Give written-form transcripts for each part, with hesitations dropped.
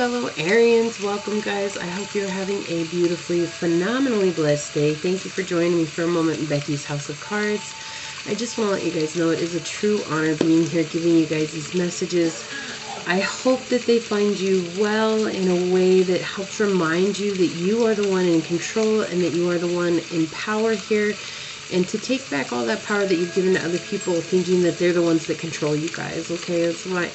fellow Arians. Welcome, guys. I hope you're having a beautifully, phenomenally blessed day. Thank you for joining me for a moment in Becky's House of Cards. I just want to let you guys know it is a true honor being here, giving you guys these messages. I hope that they find you well in a way that helps remind you that you are the one in control and that you are the one in power here. And to take back all that power that you've given to other people, thinking that they're the ones that control you guys, okay? That's my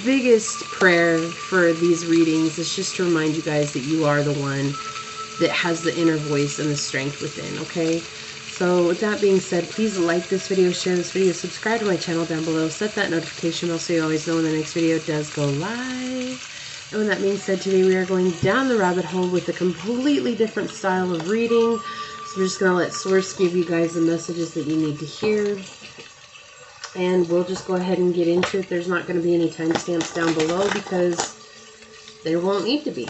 biggest prayer for these readings, is just to remind you guys that you are the one that has the inner voice and the strength within, okay? So with that being said, please like this video, share this video, subscribe to my channel down below, set that notification bell so you always know when the next video does go live. And with that being said, today we are going down the rabbit hole with a completely different style of reading. So we're just going to let Source give you guys the messages that you need to hear. And we'll just go ahead and get into it. There's not going to be any timestamps down below because there won't need to be.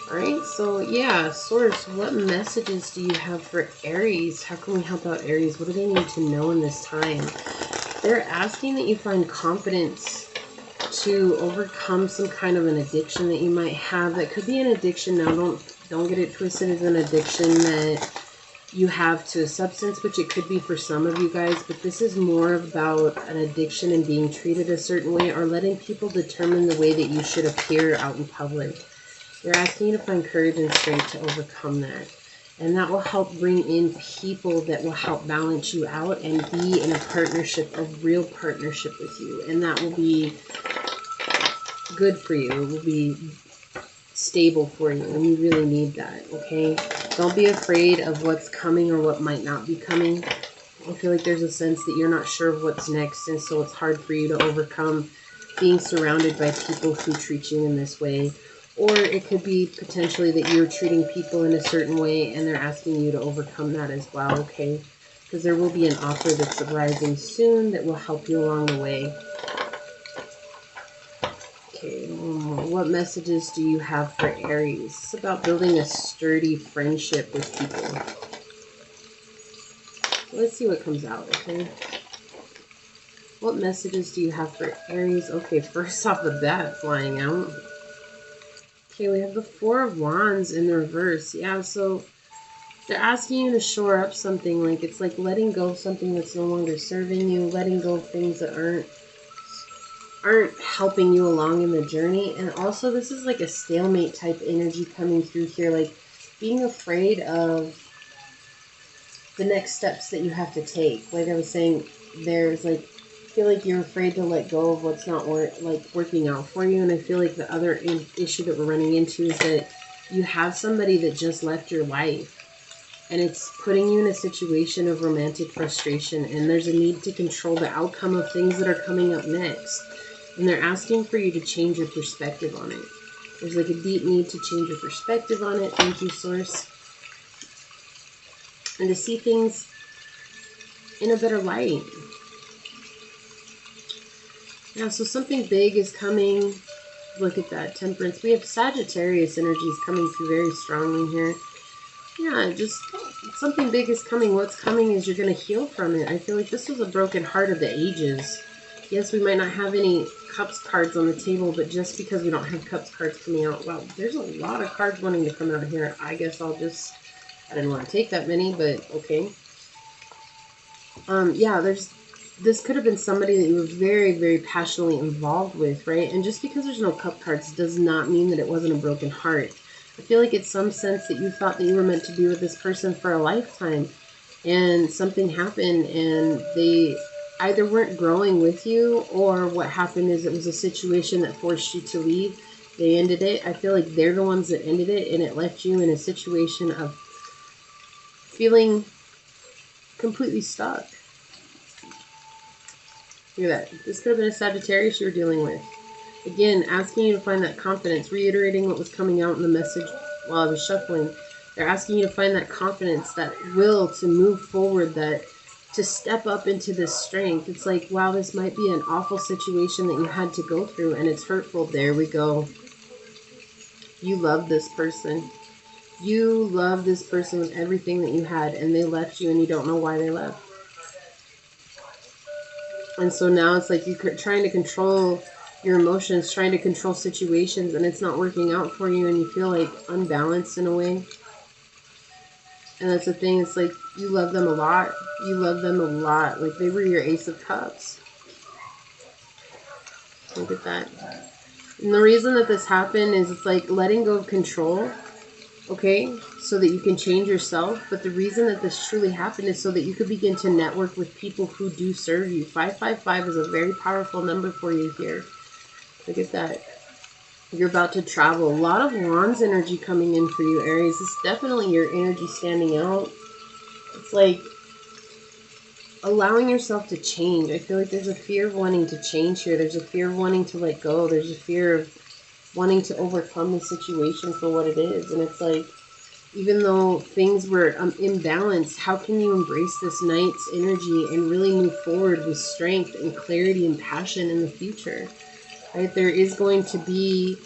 Alright, so yeah, Source, what messages do you have for Aries? How can we help out Aries? What do they need to know in this time? They're asking that you find confidence to overcome some kind of an addiction that you might have. That could be an addiction. Now, don't get it twisted as an addiction that you have to a substance, which it could be for some of you guys, but this is more about an addiction and being treated a certain way, or letting people determine the way that you should appear out in public. They're asking you to find courage and strength to overcome that. And that will help bring in people that will help balance you out and be in a partnership, a real partnership with you. And that will be good for you. It will be stable for you, and you really need that, okay? Don't be afraid of what's coming or what might not be coming. I feel like there's a sense that you're not sure of what's next, and so it's hard for you to overcome being surrounded by people who treat you in this way. Or it could be potentially that you're treating people in a certain way and they're asking you to overcome that as well, okay? Because there will be an offer that's arising soon that will help you along the way. Okay, what messages do you have for Aries? It's about building a sturdy friendship with people. Let's see what comes out, okay? What messages do you have for Aries? Okay, first off the bat, flying out. Okay, we have the Four of Wands in the reverse. Yeah, so they're asking you to shore up something. Like, it's like letting go of something that's no longer serving you, letting go of things that aren't helping you along in the journey. And also, this is like a stalemate type energy coming through here, like being afraid of the next steps that you have to take. Like I was saying, there's like, I feel like you're afraid to let go of what's not working out for you. And I feel like the other issue that we're running into is that you have somebody that just left your life, and it's putting you in a situation of romantic frustration, and there's a need to control the outcome of things that are coming up next. And they're asking for you to change your perspective on it. There's like a deep need to change your perspective on it. Thank you, Source. And to see things in a better light. Yeah, so something big is coming. Look at that, Temperance. We have Sagittarius energies coming through very strongly here. Yeah, just something big is coming. What's coming is you're going to heal from it. I feel like this was a broken heart of the ages. Yes, we might not have any Cups cards on the table, but just because we don't have Cups cards coming out, wow, there's a lot of cards wanting to come out here. I guess I didn't want to take that many, but okay. Yeah, this could have been somebody that you were very, very passionately involved with, right? And just because there's no Cup cards does not mean that it wasn't a broken heart. I feel like it's some sense that you thought that you were meant to be with this person for a lifetime, and something happened and they either weren't growing with you, or what happened is it was a situation that forced you to leave. They ended it. I feel like they're the ones that ended it, and it left you in a situation of feeling completely stuck. Look at that. This could have been a Sagittarius you were dealing with. Again, asking you to find that confidence, reiterating what was coming out in the message while I was shuffling. They're asking you to find that confidence, that will to move forward, that to step up into this strength. It's like, wow, this might be an awful situation that you had to go through, and it's hurtful. There we go. You love this person. You love this person with everything that you had, and they left you, and you don't know why they left. And so now it's like you're trying to control your emotions, trying to control situations, and it's not working out for you, and you feel like unbalanced in a way. And that's the thing, it's like you love them a lot. You love them a lot. Like they were your Ace of Cups. Look at that. And the reason that this happened is it's like letting go of control, okay, so that you can change yourself. But the reason that this truly happened is so that you could begin to network with people who do serve you. 555 is a very powerful number for you here. Look at that. You're about to travel. A lot of Wands energy coming in for you, Aries. This is definitely your energy standing out. It's like allowing yourself to change. I feel like there's a fear of wanting to change here. There's a fear of wanting to let go. There's a fear of wanting to overcome the situation for what it is. And it's like, even though things were imbalanced, how can you embrace this Knight's energy and really move forward with strength and clarity and passion in the future? Right? There is going to be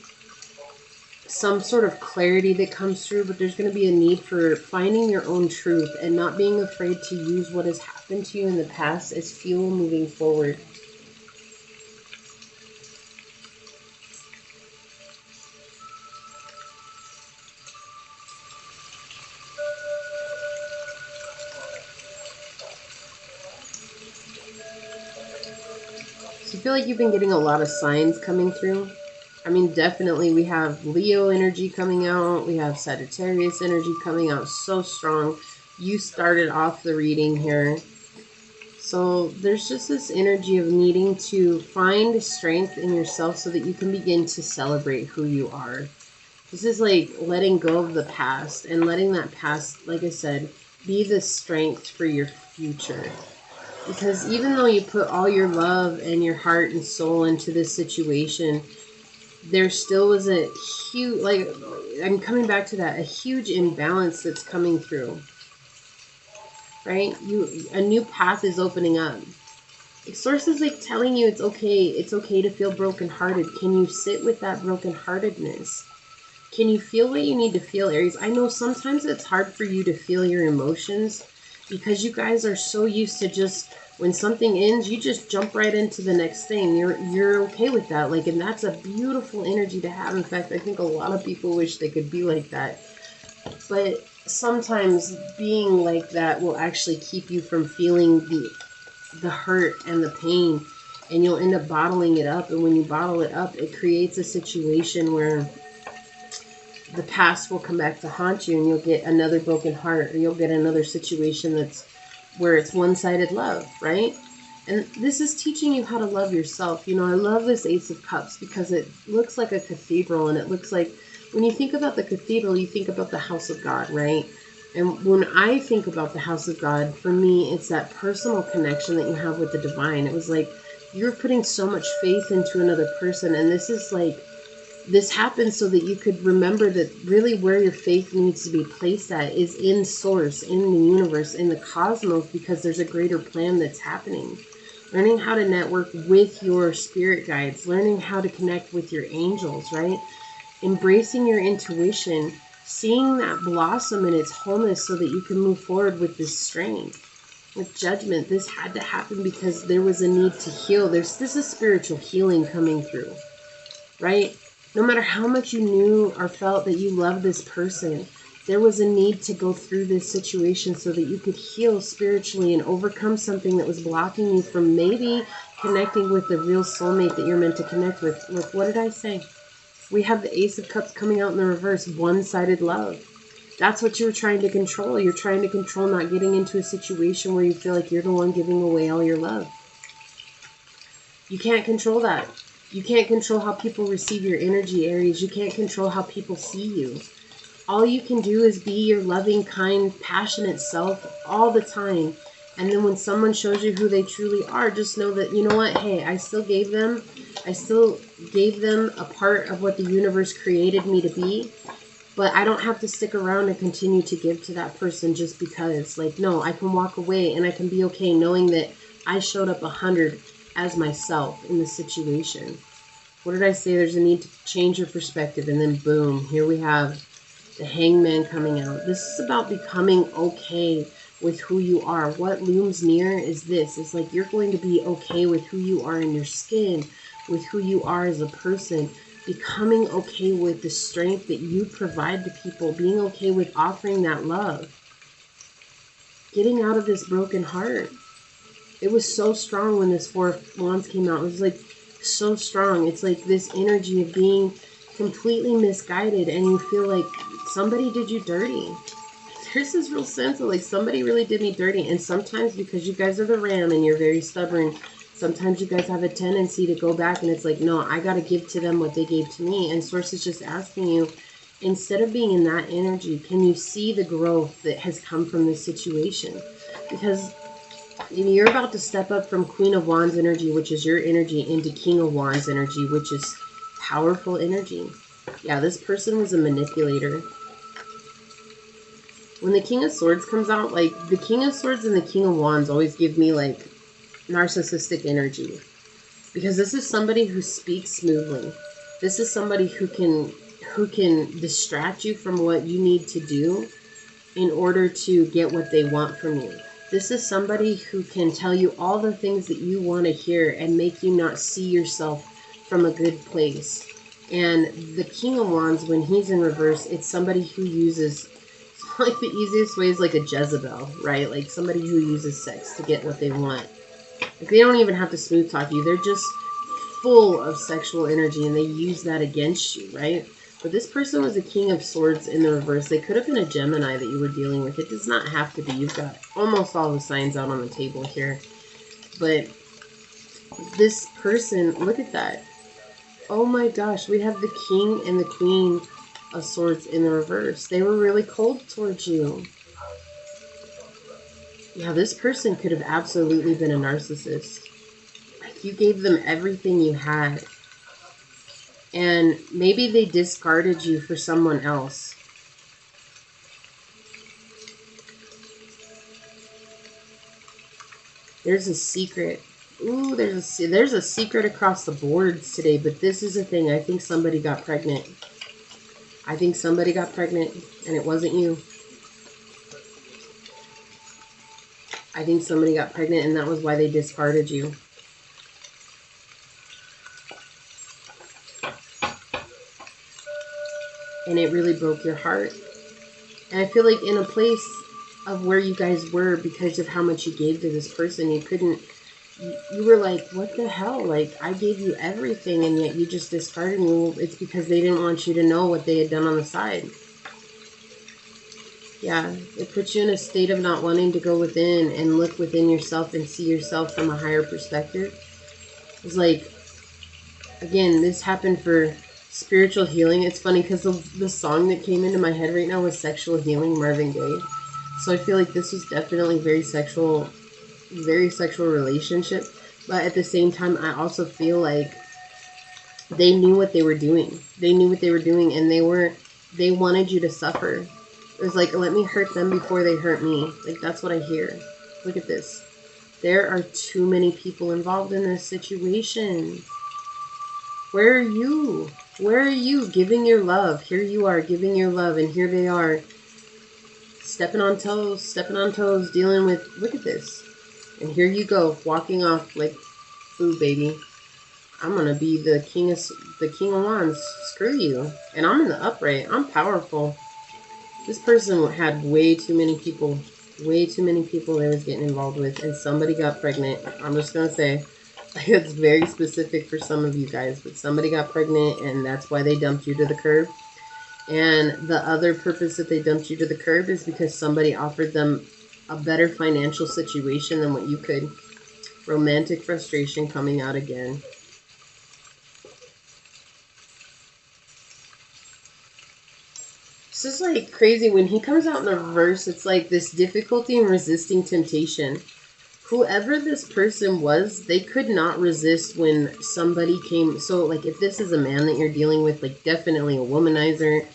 some sort of clarity that comes through, but there's going to be a need for finding your own truth and not being afraid to use what has happened to you in the past as fuel moving forward. So I feel like you've been getting a lot of signs coming through. I mean, definitely we have Leo energy coming out. We have Sagittarius energy coming out so strong. You started off the reading here. So there's just this energy of needing to find strength in yourself so that you can begin to celebrate who you are. This is like letting go of the past and letting that past, like I said, be the strength for your future. Because even though you put all your love and your heart and soul into this situation, there still was a huge, like, I'm coming back to that, a huge imbalance that's coming through, right? A new path is opening up. Source is like telling you it's okay to feel brokenhearted. Can you sit with that brokenheartedness? Can you feel what you need to feel, Aries? I know sometimes it's hard for you to feel your emotions because you guys are so used to just, when something ends, you just jump right into the next thing. You're okay with that. Like, and that's a beautiful energy to have. In fact, I think a lot of people wish they could be like that. But sometimes being like that will actually keep you from feeling the hurt and the pain, and you'll end up bottling it up. And when you bottle it up, it creates a situation where the past will come back to haunt you, and you'll get another broken heart, or you'll get another situation that's where it's one-sided love, right? And this is teaching you how to love yourself. You know, I love this Ace of Cups because it looks like a cathedral, and it looks like, when you think about the cathedral, you think about the house of God, right? And when I think about the house of God, for me, it's that personal connection that you have with the divine. It was like you're putting so much faith into another person, and this is like, this happens so that you could remember that really where your faith needs to be placed at is in source, in the universe, in the cosmos, because there's a greater plan that's happening. Learning how to network with your spirit guides, learning how to connect with your angels, right? Embracing your intuition, seeing that blossom in its wholeness so that you can move forward with this strength. With Judgment, this had to happen because there was a need to heal. This is spiritual healing coming through, right? No matter how much you knew or felt that you loved this person, there was a need to go through this situation so that you could heal spiritually and overcome something that was blocking you from maybe connecting with the real soulmate that you're meant to connect with. Look, what did I say? We have the Ace of Cups coming out in the reverse, one-sided love. That's what you're trying to control. You're trying to control not getting into a situation where you feel like you're the one giving away all your love. You can't control that. You can't control how people receive your energy, Aries. You can't control how people see you. All you can do is be your loving, kind, passionate self all the time. And then when someone shows you who they truly are, just know that, you know what? Hey, I still gave them a part of what the universe created me to be. But I don't have to stick around and continue to give to that person just because. Like, no, I can walk away and I can be okay knowing that I showed up 100 as myself in the situation. What did I say? There's a need to change your perspective. And then boom, here we have the Hangman coming out. This is about becoming okay with who you are. What looms near is this. It's like you're going to be okay with who you are in your skin, with who you are as a person, becoming okay with the strength that you provide to people, being okay with offering that love, getting out of this broken heart. It was so strong when this Four of Wands came out. It was like so strong. It's like this energy of being completely misguided, and you feel like somebody did you dirty. There's this real sense of like somebody really did me dirty. And sometimes because you guys are the ram and you're very stubborn, sometimes you guys have a tendency to go back and it's like, no, I got to give to them what they gave to me. And Source is just asking you, instead of being in that energy, can you see the growth that has come from this situation? Because you're about to step up from Queen of Wands energy, which is your energy, into King of Wands energy, which is powerful energy. Yeah, this person was a manipulator. When the King of Swords comes out, like the King of Swords and the King of Wands always give me like narcissistic energy. Because this is somebody who speaks smoothly. This is somebody who can distract you from what you need to do in order to get what they want from you. This is somebody who can tell you all the things that you want to hear and make you not see yourself from a good place. And the King of Wands, when he's in reverse, it's somebody who uses, like the easiest way is like a Jezebel, right? Like somebody who uses sex to get what they want. Like they don't even have to smooth talk you. They're just full of sexual energy and they use that against you, right? But this person was a King of Swords in the reverse. They could have been a Gemini that you were dealing with. It does not have to be. You've got almost all the signs out on the table here. But this person, look at that. Oh my gosh, we have the King and the Queen of Swords in the reverse. They were really cold towards you. Yeah, this person could have absolutely been a narcissist. Like you gave them everything you had. And maybe they discarded you for someone else. There's a secret. Ooh, there's a secret across the boards today. But this is the thing. I think somebody got pregnant. I think somebody got pregnant and it wasn't you. I think somebody got pregnant and that was why they discarded you. And it really broke your heart. And I feel like in a place of where you guys were, because of how much you gave to this person, you couldn't, you were like, what the hell? Like, I gave you everything and yet you just discarded me. Well, it's because they didn't want you to know what they had done on the side. Yeah, it puts you in a state of not wanting to go within and look within yourself and see yourself from a higher perspective. It's like, again, this happened for spiritual healing. It's funny because the song that came into my head right now was Sexual Healing, Marvin Gaye. So I feel like this was definitely very sexual relationship. But at the same time, I also feel like they knew what they were doing. They knew what they were doing and they wanted you to suffer. It was like, let me hurt them before they hurt me. Like, that's what I hear. Look at this. There are too many people involved in this situation. Where are you? Where are you giving your love? Here you are giving your love, and here they are stepping on toes, dealing with, look at this. And here you go, walking off like, ooh, baby, I'm going to be the king of Wands. Screw you. And I'm in the upright. I'm powerful. This person had way too many people they was getting involved with, and somebody got pregnant. I'm just going to say, it's very specific for some of you guys, but somebody got pregnant and that's why they dumped you to the curb. And the other purpose that they dumped you to the curb is because somebody offered them a better financial situation than what you could. Romantic frustration coming out again. This is like crazy. When he comes out in the reverse, it's like this difficulty in resisting temptation. Whoever this person was, they could not resist when somebody came. So, like, if this is a man that you're dealing with, like, definitely a womanizer.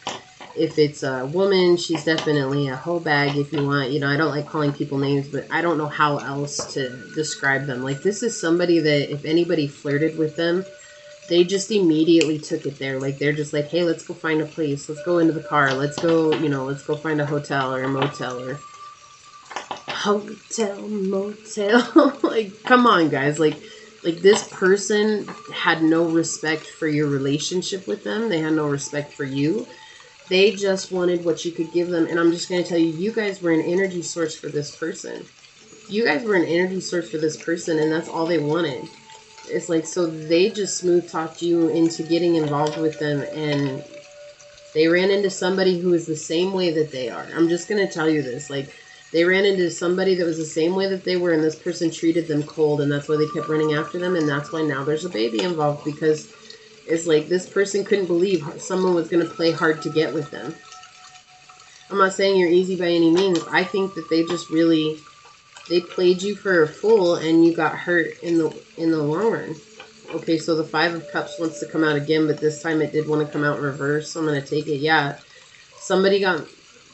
If it's a woman, she's definitely a hoe bag, if you want. You know, I don't like calling people names, but I don't know how else to describe them. Like, this is somebody that if anybody flirted with them, they just immediately took it there. Like, they're just like, hey, let's go find a place. Let's go into the car. Let's go, you know, let's go find a hotel or a motel or hotel, motel. Like, come on, guys. Like, Like, this person had no respect for your relationship with them. They had no respect for you. They just wanted what you could give them. And I'm just going to tell you, you guys were an energy source for this person. You guys were an energy source for this person, and that's all they wanted. It's like, so they just smooth talked you into getting involved with them, and they ran into somebody who is the same way that they are. I'm just going to tell you this. Like, they ran into somebody that was the same way that they were, and this person treated them cold, and that's why they kept running after them, and that's why now there's a baby involved, because it's like this person couldn't believe someone was going to play hard to get with them. I'm not saying you're easy by any means. I think that they just really, they played you for a fool, and you got hurt in the long run. Okay, so the Five of Cups wants to come out again, but this time it did want to come out in reverse, so I'm going to take it. Yeah, somebody got,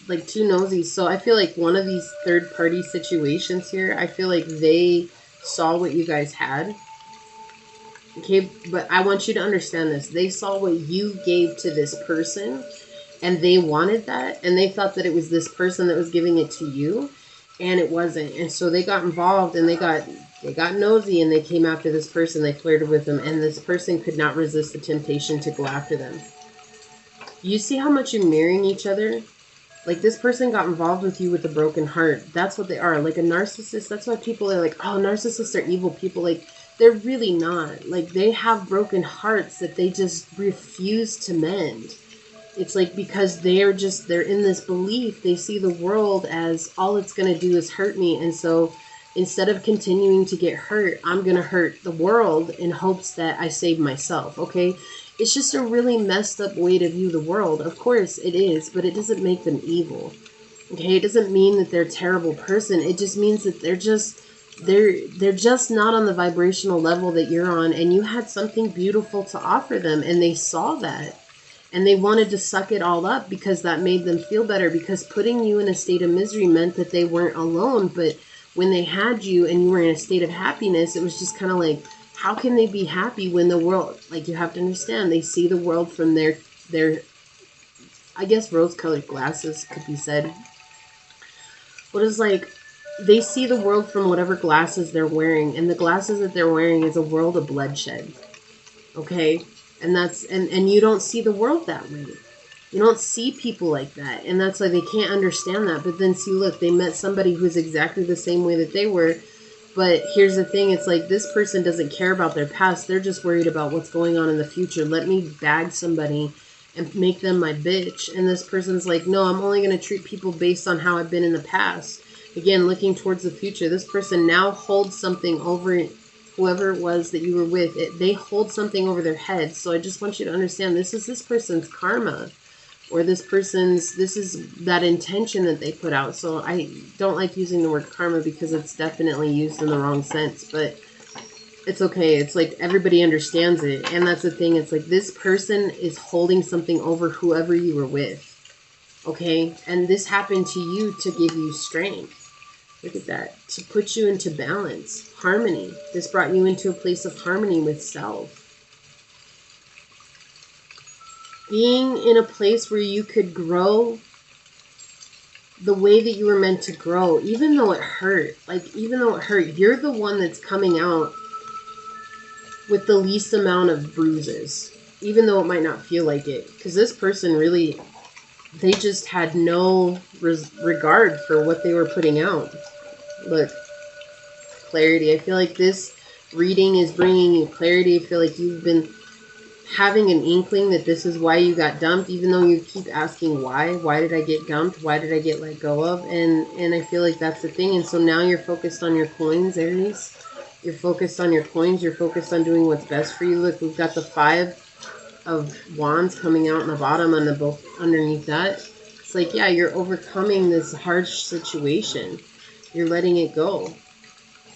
like, too nosy. So I feel like one of these third-party situations here, I feel like they saw what you guys had. Okay, but I want you to understand this. They saw what you gave to this person, and they wanted that, and they thought that it was this person that was giving it to you, and it wasn't. And so they got involved, and they got nosy, and they came after this person. They flirted with them, and this person could not resist the temptation to go after them. You see how much you're mirroring each other? Like, this person got involved with you with a broken heart. That's what they are. Like, a narcissist, that's why people are like, oh, narcissists are evil people. Like, they're really not. Like, they have broken hearts that they just refuse to mend. It's like, because they're in this belief, they see the world as all it's going to do is hurt me. And so instead of continuing to get hurt, I'm going to hurt the world in hopes that I save myself. Okay. It's just a really messed up way to view the world. Of course it is, but it doesn't make them evil. Okay. It doesn't mean that they're a terrible person. It just means that they're just not on the vibrational level that you're on, and you had something beautiful to offer them, and they saw that. And they wanted to suck it all up because that made them feel better, because putting you in a state of misery meant that they weren't alone. But when they had you and you were in a state of happiness, it was just kind of like, how can they be happy when the world, like, you have to understand, they see the world from their I guess rose-colored glasses could be said. But it's like, they see the world from whatever glasses they're wearing, and the glasses that they're wearing is a world of bloodshed. Okay? And that's, and you don't see the world that way. You don't see people like that. And that's why they can't understand that. But then see, look, they met somebody who's exactly the same way that they were. But here's the thing. It's like, this person doesn't care about their past. They're just worried about what's going on in the future. Let me bag somebody and make them my bitch. And this person's like, no, I'm only going to treat people based on how I've been in the past. Again, looking towards the future. This person now holds something over whoever it was that you were with. They hold something over their head. So I just want you to understand, this is this person's karma, or this is that intention that they put out. So I don't like using the word karma because it's definitely used in the wrong sense, but it's okay. It's like, everybody understands it. And that's the thing. It's like, this person is holding something over whoever you were with. Okay. And this happened to you to give you strength. Look at that. To put you into balance, harmony. This brought you into a place of harmony with self. Being in a place where you could grow the way that you were meant to grow, even though it hurt. Like, even though it hurt, you're the one that's coming out with the least amount of bruises, even though it might not feel like it. Because this person really, they just had no regard for what they were putting out. Look, clarity. I feel like this reading is bringing you clarity. I feel like you've been having an inkling that this is why you got dumped, even though you keep asking why. Why did I get dumped? Why did I get let go of? And I feel like that's the thing. And so now you're focused on your coins, Aries. You're focused on your coins. You're focused on doing what's best for you. Look, we've got the Five of Wands coming out in the bottom and underneath that. It's like, yeah, you're overcoming this harsh situation. You're letting it go.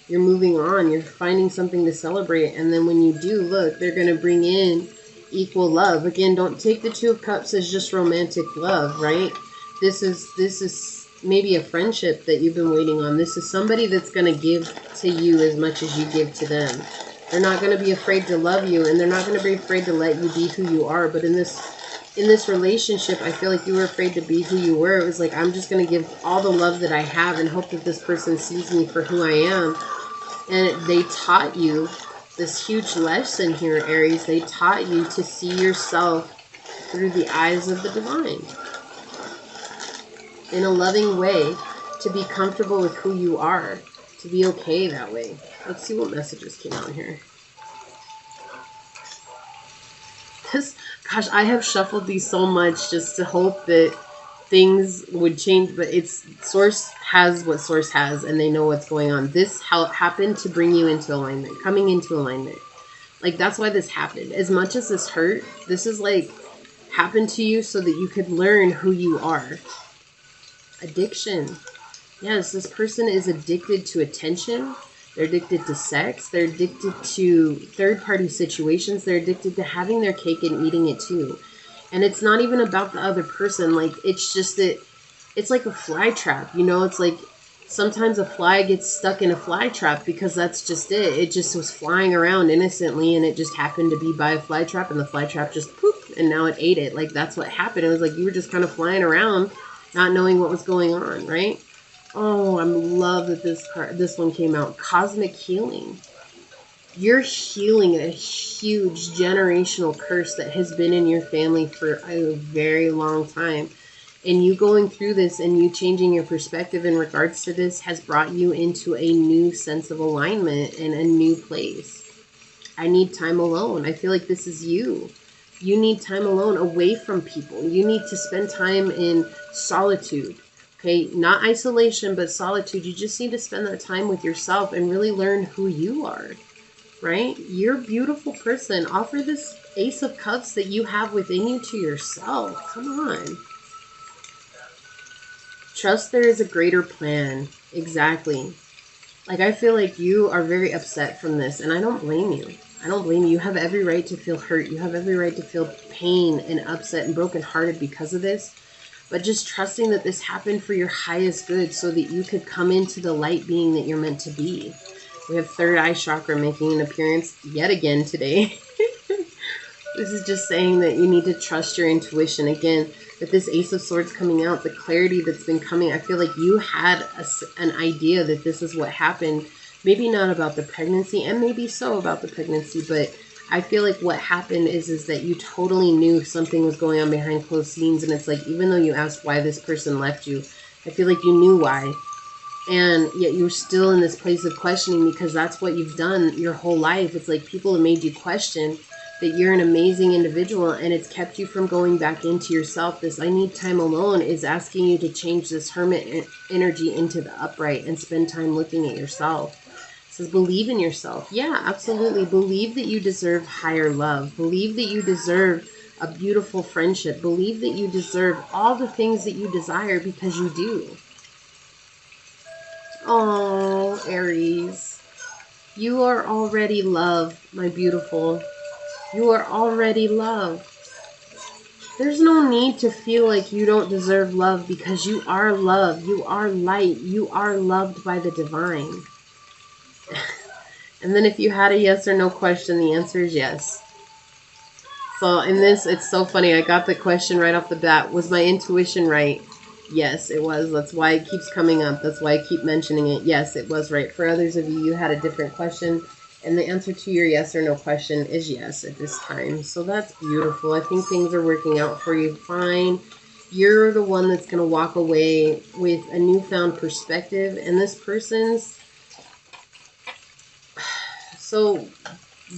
You're moving on. You're finding something to celebrate. And then when you do, look, they're going to bring in equal love. Again, don't take the Two of Cups as just romantic love, right? This is maybe a friendship that you've been waiting on. This is somebody that's going to give to you as much as you give to them. They're not going to be afraid to love you, and they're not going to be afraid to let you be who you are. But in this relationship, I feel like you were afraid to be who you were. It was like, I'm just going to give all the love that I have and hope that this person sees me for who I am. And they taught you this huge lesson here, Aries. They taught you to see yourself through the eyes of the divine in a loving way, to be comfortable with who you are, to be okay that way. Let's see what messages came out here. Gosh, I have shuffled these so much just to hope that things would change, but it's Source has what Source has, and they know what's going on. This happened to bring you into alignment, coming into alignment. Like, that's why this happened. As much as this hurt, this is like happened to you so that you could learn who you are. Addiction. Yes, this person is addicted to attention. They're addicted to sex. They're addicted to third-party situations. They're addicted to having their cake and eating it too. And it's not even about the other person. Like, it's just that it's like a fly trap, you know? It's like sometimes a fly gets stuck in a fly trap because that's just it. It just was flying around innocently, and it just happened to be by a fly trap, and the fly trap just pooped, and now it ate it. Like, that's what happened. It was like you were just kind of flying around, not knowing what was going on, right? Oh, I love that this one came out. Cosmic healing. You're healing a huge generational curse that has been in your family for a very long time. And you going through this and you changing your perspective in regards to this has brought you into a new sense of alignment and a new place. I need time alone. I feel like this is you. You need time alone, away from people. You need to spend time in solitude. Okay, not isolation, but solitude. You just need to spend that time with yourself and really learn who you are, right? You're a beautiful person. Offer this Ace of Cups that you have within you to yourself. Come on. Trust there is a greater plan. Exactly. Like, I feel like you are very upset from this, and I don't blame you. I don't blame you. You have every right to feel hurt. You have every right to feel pain and upset and brokenhearted because of this. But just trusting that this happened for your highest good so that you could come into the light being that you're meant to be. We have third eye chakra making an appearance yet again today. This is just saying that you need to trust your intuition. Again, with this Ace of Swords coming out, the clarity that's been coming, I feel like you had an idea that this is what happened. Maybe not about the pregnancy, and maybe so about the pregnancy, but I feel like what happened is that you totally knew something was going on behind closed scenes. And it's like, even though you asked why this person left you, I feel like you knew why. And yet you're still in this place of questioning because that's what you've done your whole life. It's like people have made you question that you're an amazing individual, and it's kept you from going back into yourself. This I need time alone is asking you to change this hermit energy into the upright and spend time looking at yourself. It says believe in yourself. Yeah, absolutely. Believe that you deserve higher love. Believe that you deserve a beautiful friendship. Believe that you deserve all the things that you desire, because you do. Oh, Aries, you are already loved, my beautiful. You are already loved. There's no need to feel like you don't deserve love, because you are love. You are light. You are loved by the divine. And then if you had a yes or no question, the answer is yes. So in this, it's so funny. I got the question right off the bat. Was my intuition right? Yes, it was. That's why it keeps coming up. That's why I keep mentioning it. Yes, it was right. For others of you, you had a different question. And the answer to your yes or no question is yes at this time. So that's beautiful. I think things are working out for you fine. You're the one that's going to walk away with a newfound perspective. And this person's... So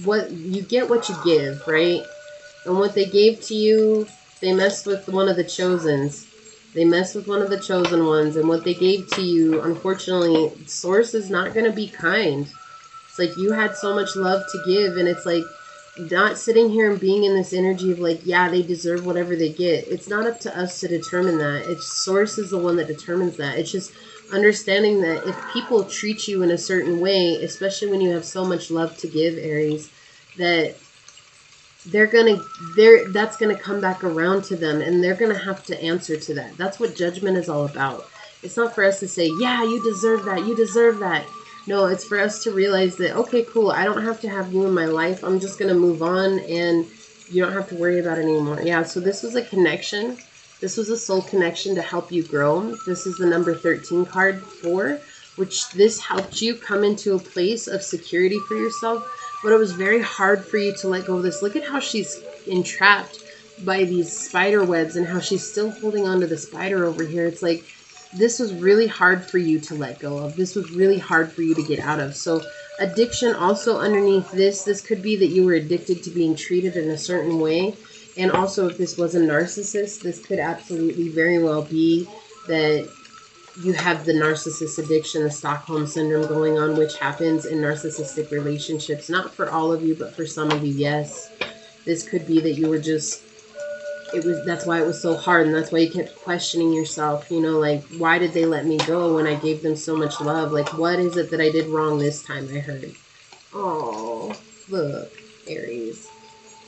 what you get what you give, right? And what they gave to you, they messed with one of the chosens. They messed with one of the chosen ones. And what they gave to you, unfortunately, Source is not going to be kind. It's like you had so much love to give, and it's like not sitting here and being in this energy of like, yeah, they deserve whatever they get. It's not up to us to determine that. It's Source is the one that determines that. It's just understanding that if people treat you in a certain way, especially when you have so much love to give, Aries, that that's gonna come back around to them, and they're gonna have to answer to that. That's what judgment is all about. It's not for us to say, yeah, you deserve that, you deserve that. No, it's for us to realize that, okay, cool, I don't have to have you in my life. I'm just going to move on, and you don't have to worry about it anymore. Yeah, so this was a connection. This was a soul connection to help you grow. This is the number 13 card 4, which this helped you come into a place of security for yourself. But it was very hard for you to let go of this. Look at how she's entrapped by these spider webs and how she's still holding on to the spider over here. It's like this was really hard for you to let go of. This was really hard for you to get out of. So addiction also underneath this could be that you were addicted to being treated in a certain way. And also if this was a narcissist, this could absolutely very well be that you have the narcissist addiction, the Stockholm syndrome going on, which happens in narcissistic relationships. Not for all of you, but for some of you, yes. This could be that you were just, that's why it was so hard, and that's why you kept questioning yourself, you know, like, why did they let me go when I gave them so much love? Like, what is it that I did wrong this time, I heard? Oh, look, Aries.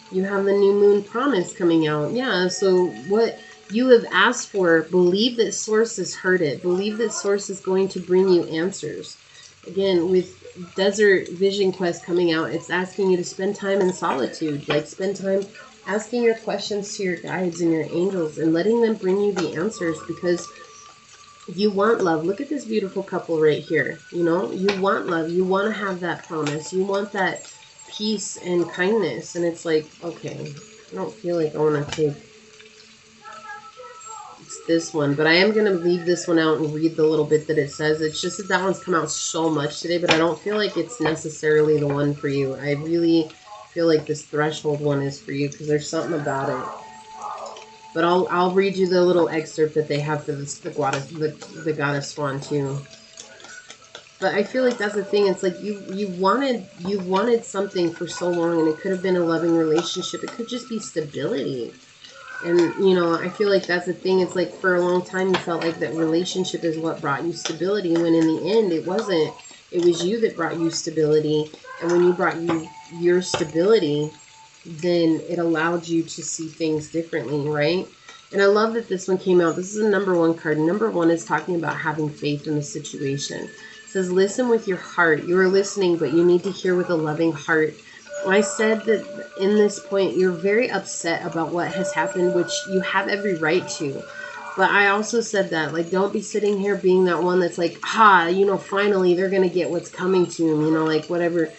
You have the new moon promise coming out. Yeah, so what you have asked for, believe that Source has heard it. Believe that Source is going to bring you answers. Again, with Desert Vision Quest coming out, it's asking you to spend time in solitude. Like, spend time asking your questions to your guides and your angels and letting them bring you the answers, because you want love. Look at this beautiful couple right here. You know, you want love. You want to have that promise. You want that peace and kindness. And it's like, okay, I don't feel like I want to take this one, but I am going to leave this one out and read the little bit that it says. It's just that one's come out so much today, but I don't feel like it's necessarily the one for you. I really feel like this Threshold one is for you, because there's something about it. But I'll read you the little excerpt that they have for this, the Goddess Swan too. But I feel like that's the thing. It's like you wanted something for so long, and it could have been a loving relationship. It could just be stability. And, you know, I feel like that's the thing. It's like for a long time you felt like that relationship is what brought you stability, when in the end it wasn't. It was you that brought you stability. And when you brought your stability, then it allowed you to see things differently, right? And I love that this one came out. This is a #1 card. #1 is talking about having faith in the situation. It says, listen with your heart. You are listening, but you need to hear with a loving heart. I said that in this point, you're very upset about what has happened, which you have every right to. But I also said that, like, don't be sitting here being that one that's like, you know, finally they're going to get what's coming to them, you know, like whatever.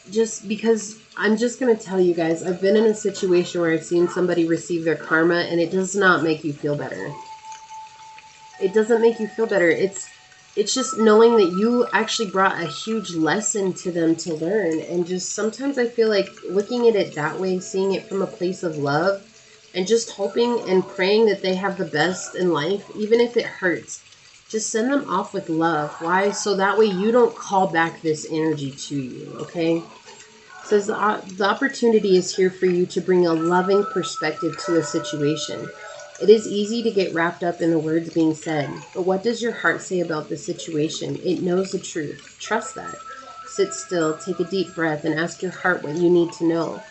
Just because I'm just going to tell you guys, I've been in a situation where I've seen somebody receive their karma, and it does not make you feel better. It doesn't make you feel better. It's just knowing that you actually brought a huge lesson to them to learn. And just sometimes I feel like looking at it that way, seeing it from a place of love, and just hoping and praying that they have the best in life, even if it hurts. Just send them off with love. Why? So that way you don't call back this energy to you, okay? It says the opportunity is here for you to bring a loving perspective to a situation. It is easy to get wrapped up in the words being said, but what does your heart say about the situation? It knows the truth. Trust that. Sit still, take a deep breath, and ask your heart what you need to know.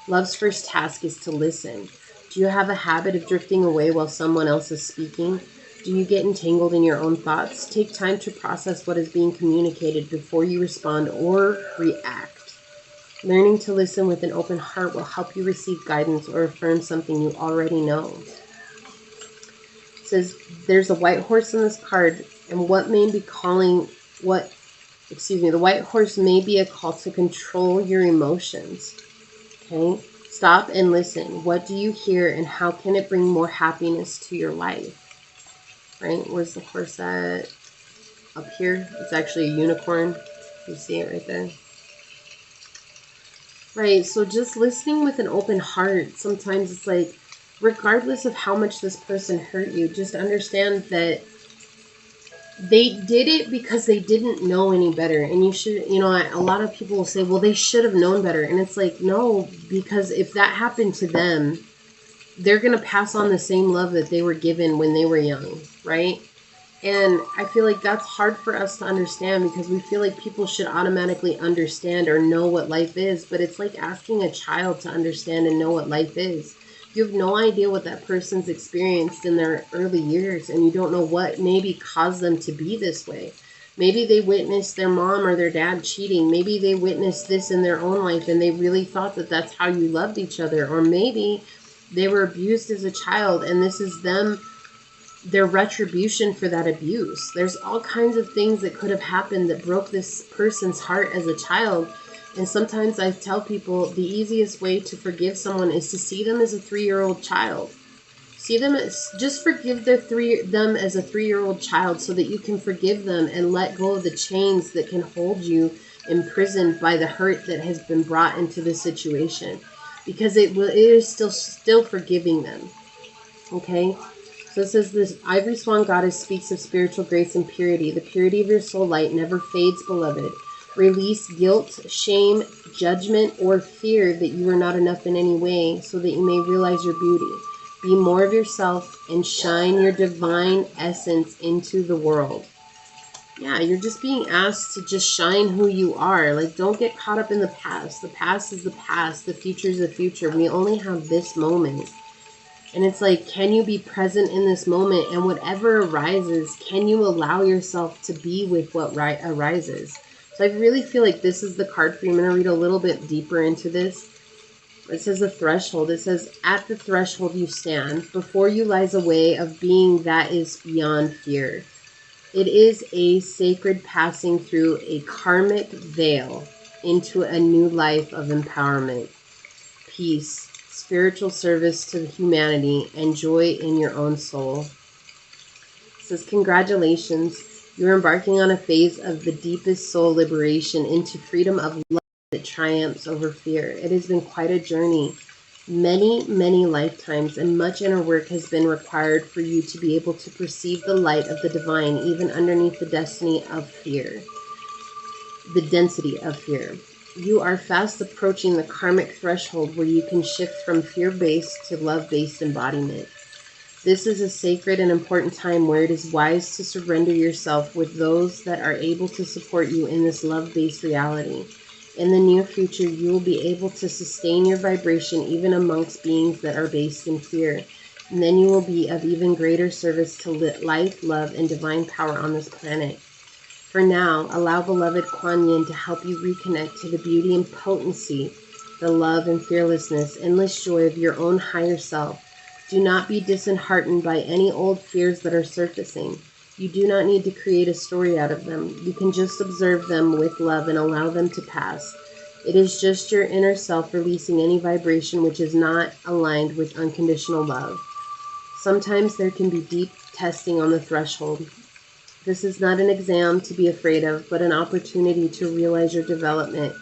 Love's first task is to listen. Do you have a habit of drifting away while someone else is speaking? Do you get entangled in your own thoughts? Take time to process what is being communicated before you respond or react. Learning to listen with an open heart will help you receive guidance or affirm something you already know. Says there's a white horse in this card, and the white horse may be a call to control your emotions. Okay, stop and listen. What do you hear, and how can it bring more happiness to your life? Right, where's the horse at? Up here. It's actually a unicorn. You see it right there. Right, so just listening with an open heart. Sometimes it's like, regardless of how much this person hurt you, just understand that they did it because they didn't know any better. And you should, you know, a lot of people will say, well, they should have known better. And it's like, no, because if that happened to them, they're going to pass on the same love that they were given when they were young, right? And I feel like that's hard for us to understand, because we feel like people should automatically understand or know what life is. But it's like asking a child to understand and know what life is. You have no idea what that person's experienced in their early years, and you don't know what maybe caused them to be this way. Maybe they witnessed their mom or their dad cheating. Maybe they witnessed this in their own life, and they really thought that that's how you loved each other. Or maybe they were abused as a child, and this is their retribution for that abuse. There's all kinds of things that could have happened that broke this person's heart as a child. And sometimes I tell people the easiest way to forgive someone is to see them as a 3-year-old child. See them as, just forgive them as a 3-year-old child so that you can forgive them and let go of the chains that can hold you imprisoned by the hurt that has been brought into this situation. Because it is still forgiving them. Okay? So it says this ivory swan goddess speaks of spiritual grace and purity. The purity of your soul light never fades, beloved. Release guilt, shame, judgment, or fear that you are not enough in any way so that you may realize your beauty. Be more of yourself and shine your divine essence into the world. Yeah, you're just being asked to just shine who you are. Like, don't get caught up in the past. The past is the past. The future is the future. We only have this moment. And it's like, can you be present in this moment? And whatever arises, can you allow yourself to be with what arises? So I really feel like this is the card for you. I'm going to read a little bit deeper into this. It says the threshold. It says, at the threshold you stand. Before you lies a way of being that is beyond fear. It is a sacred passing through a karmic veil into a new life of empowerment, peace, spiritual service to humanity, and joy in your own soul. It says, congratulations. You're embarking on a phase of the deepest soul liberation into freedom of love that triumphs over fear. It has been quite a journey. Many, many lifetimes and much inner work has been required for you to be able to perceive the light of the divine even underneath the destiny of fear. The density of fear. You are fast approaching the karmic threshold where you can shift from fear-based to love-based embodiment. This is a sacred and important time where it is wise to surrender yourself with those that are able to support you in this love-based reality. In the near future, you will be able to sustain your vibration even amongst beings that are based in fear. And then you will be of even greater service to life, love, and divine power on this planet. For now, allow beloved Kuan Yin to help you reconnect to the beauty and potency, the love and fearlessness, endless joy of your own higher self. Do not be disheartened by any old fears that are surfacing. You do not need to create a story out of them. You can just observe them with love and allow them to pass. It is just your inner self releasing any vibration which is not aligned with unconditional love. Sometimes there can be deep testing on the threshold. This is not an exam to be afraid of, but an opportunity to realize your development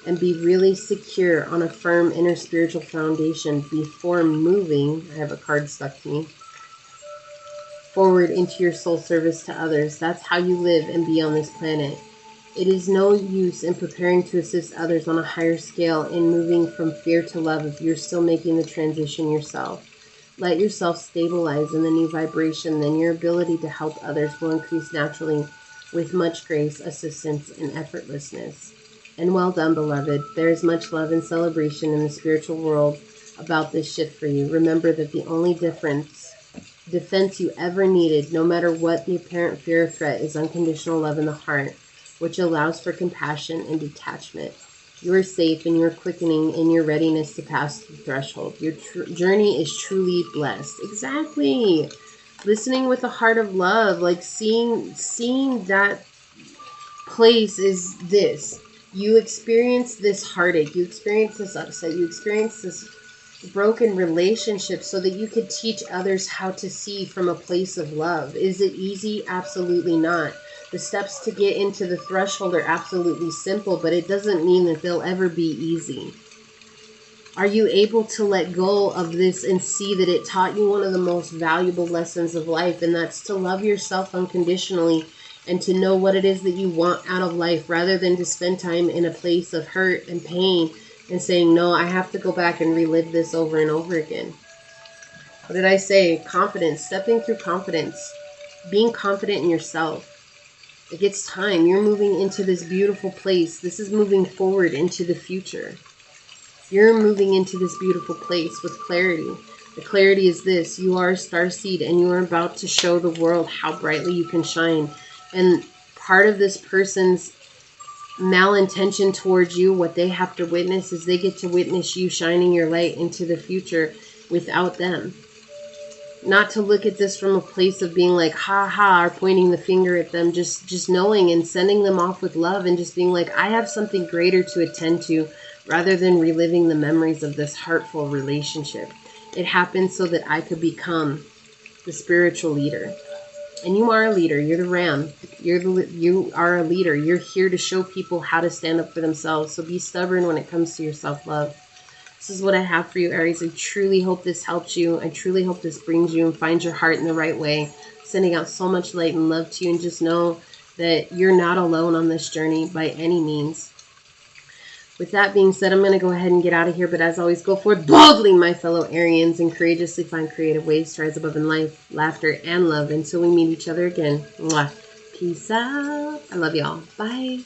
and be really secure on a firm inner spiritual foundation before moving, I have a card stuck to me, forward into your soul service to others. That's how you live and be on this planet. It is no use in preparing to assist others on a higher scale in moving from fear to love if you're still making the transition yourself. Let yourself stabilize in the new vibration, then your ability to help others will increase naturally with much grace, assistance, and effortlessness. And well done, beloved. There is much love and celebration in the spiritual world about this shift for you. Remember that the only defense you ever needed, no matter what the apparent fear or threat, is unconditional love in the heart, which allows for compassion and detachment. You are safe and you're quickening in your readiness to pass the threshold. Your journey is truly blessed. Exactly. Listening with a heart of love, like seeing that place is this. You experience this heartache. You experience this upset. You experience this broken relationship so that you could teach others how to see from a place of love. Is it easy? Absolutely not. The steps to get into the threshold are absolutely simple, but it doesn't mean that they'll ever be easy. Are you able to let go of this and see that it taught you one of the most valuable lessons of life, and that's to love yourself unconditionally and to know what it is that you want out of life rather than to spend time in a place of hurt and pain and saying, no, I have to go back and relive this over and over again. What did I say? Confidence, stepping through confidence, being confident in yourself. It gets time. You're moving into this beautiful place. This is moving forward into the future. You're moving into this beautiful place with clarity. The clarity is this. You are a starseed and you are about to show the world how brightly you can shine. And part of this person's malintention towards you, what they have to witness is they get to witness you shining your light into the future without them. not to look at this from a place of being like, ha ha, or pointing the finger at them, just knowing and sending them off with love and just being like, I have something greater to attend to, rather than reliving the memories of this hurtful relationship. It happened so that I could become the spiritual leader. And you are a leader. You're the ram. You are a leader. You're here to show people how to stand up for themselves. So be stubborn when it comes to your self-love. This is what I have for you, Aries. I truly hope this helps you. I truly hope this brings you and finds your heart in the right way. Sending out so much light and love to you. And just know that you're not alone on this journey by any means. With that being said, I'm going to go ahead and get out of here. But as always, go forth boldly, my fellow Arians, and courageously find creative ways to rise above in life, laughter, and love until we meet each other again. Mwah. Peace out. I love y'all. Bye.